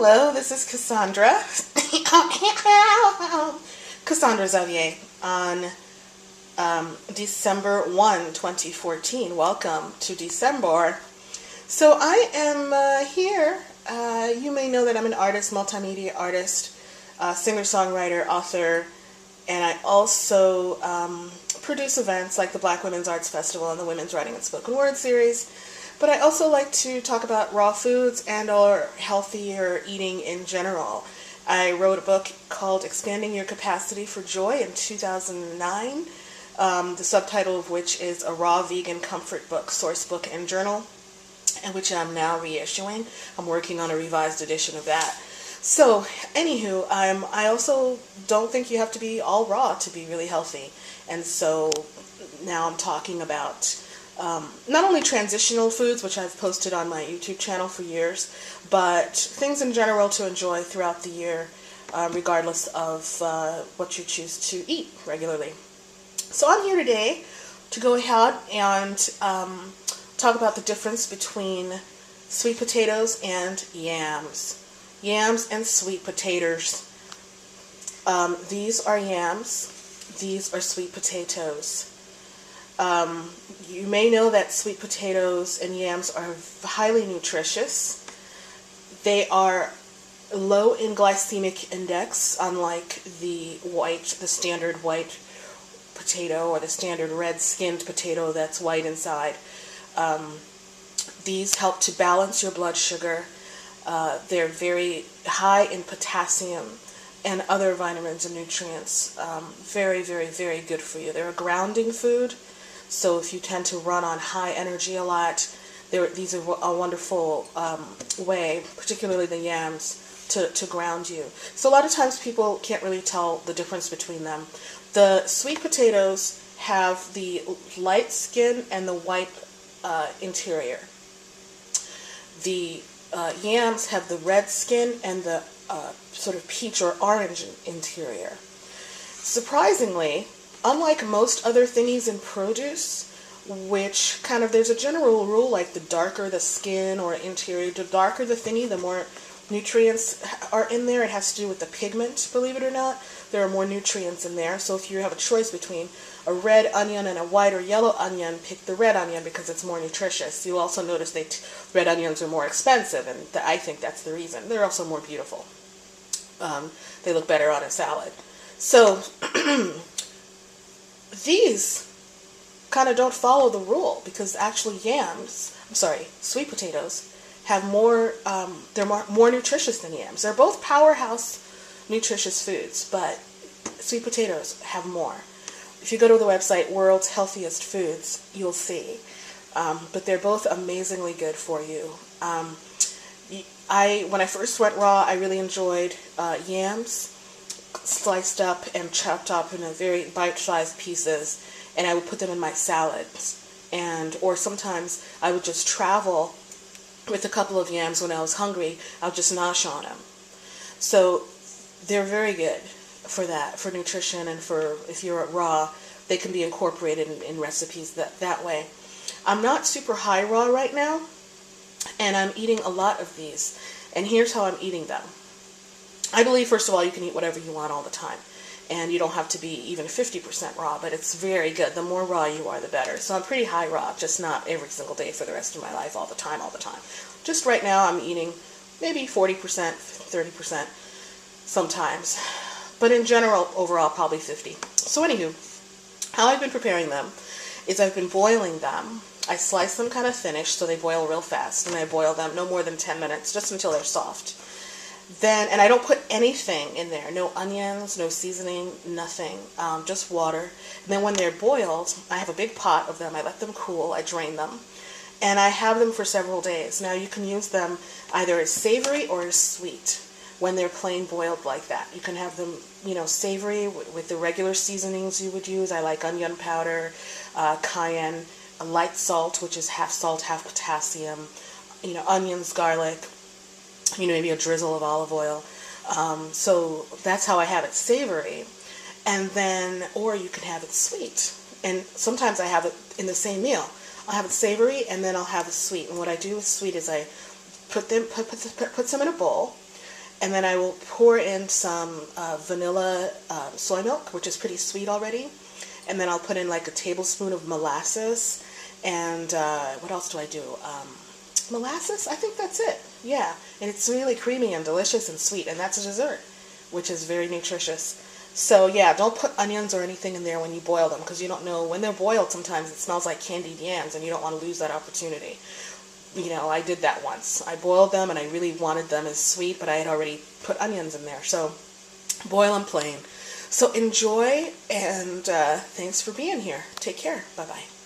Hello, this is Cassandra. Cassendre Xavier on December 1, 2014. Welcome to December. So I am here. You may know that I'm an artist, multimedia artist, singer-songwriter, author, and I also produce events like the Black Women's Arts Festival and the Women's Writing and Spoken Word series. But I also like to talk about raw foods and or healthier eating in general. I wrote a book called Expanding Your Capacity for Joy in 2009, the subtitle of which is A Raw Vegan Comfort Book, Source Book and Journal, and which I'm now reissuing. I'm working on a revised edition of that. So, anywho, I also don't think you have to be all raw to be really healthy. And so now I'm talking about not only transitional foods, which I've posted on my YouTube channel for years, but things in general to enjoy throughout the year, regardless of what you choose to eat regularly. So I'm here today to go ahead and talk about the difference between sweet potatoes and yams. Yams and sweet potatoes. These are yams. These are sweet potatoes. You may know that sweet potatoes and yams are highly nutritious. They are low in glycemic index, unlike the standard white potato or the standard red-skinned potato that's white inside. These help to balance your blood sugar. They're very high in potassium and other vitamins and nutrients. Very, very, very good for you. They're a grounding food. So if you tend to run on high energy a lot, these are a wonderful way, particularly the yams, to ground you. So a lot of times people can't really tell the difference between them. The sweet potatoes have the light skin and the white interior. The yams have the red skin and the sort of peach or orange interior. Surprisingly, unlike most other thingies in produce, which kind of, there's a general rule, like the darker the skin or interior, the darker the thingy, the more nutrients are in there. It has to do with the pigment, believe it or not. There are more nutrients in there. So if you have a choice between a red onion and a white or yellow onion, pick the red onion because it's more nutritious. You'll also notice red onions are more expensive, and I think that's the reason. They're also more beautiful. They look better on a salad. So these kind of don't follow the rule, because actually sweet potatoes have more, they're more nutritious than yams. They're both powerhouse nutritious foods, but sweet potatoes have more. If you go to the website World's Healthiest Foods, you'll see. But they're both amazingly good for you. When I first went raw, I really enjoyed yams, sliced up and chopped up in a very bite-sized pieces, and I would put them in my salads. Or sometimes I would just travel with a couple of yams when I was hungry. I would just nosh on them. So they're very good for that, for nutrition, and for if you're raw, they can be incorporated in recipes that way. I'm not super high raw right now, and I'm eating a lot of these. And here's how I'm eating them. I believe, first of all, you can eat whatever you want all the time. And you don't have to be even 50% raw, but it's very good. The more raw you are, the better. So I'm pretty high raw, just not every single day for the rest of my life, all the time. Just right now, I'm eating maybe 40%, 30% sometimes. But in general, overall, probably 50. So anywho, how I've been preparing them is I've been boiling them. I slice them kind of thinnish so they boil real fast, and I boil them no more than 10 minutes, just until they're soft. And I don't put anything in there, no onions, no seasoning, nothing, just water. And then when they're boiled, I have a big pot of them. I let them cool, I drain them, and I have them for several days. Now you can use them either as savory or as sweet when they're plain boiled like that. You can have them, savory with the regular seasonings you would use. I like onion powder, cayenne, a light salt, which is half salt, half potassium, onions, garlic, maybe a drizzle of olive oil. So that's how I have it savory. And then, or you can have it sweet. And sometimes I have it in the same meal. I'll have it savory, and then I'll have it sweet. And what I do with sweet is I put them in a bowl. And then I will pour in some vanilla soy milk, which is pretty sweet already. And then I'll put in like a tablespoon of molasses. And what else do I do? Molasses? I think that's it. Yeah. And it's really creamy and delicious and sweet. And that's a dessert, which is very nutritious. So yeah, don't put onions or anything in there when you boil them, because you don't know, when they're boiled sometimes it smells like candied yams and you don't want to lose that opportunity. You know, I did that once. I boiled them and I really wanted them as sweet, but I had already put onions in there. So boil them plain. So enjoy, and thanks for being here. Take care. Bye-bye.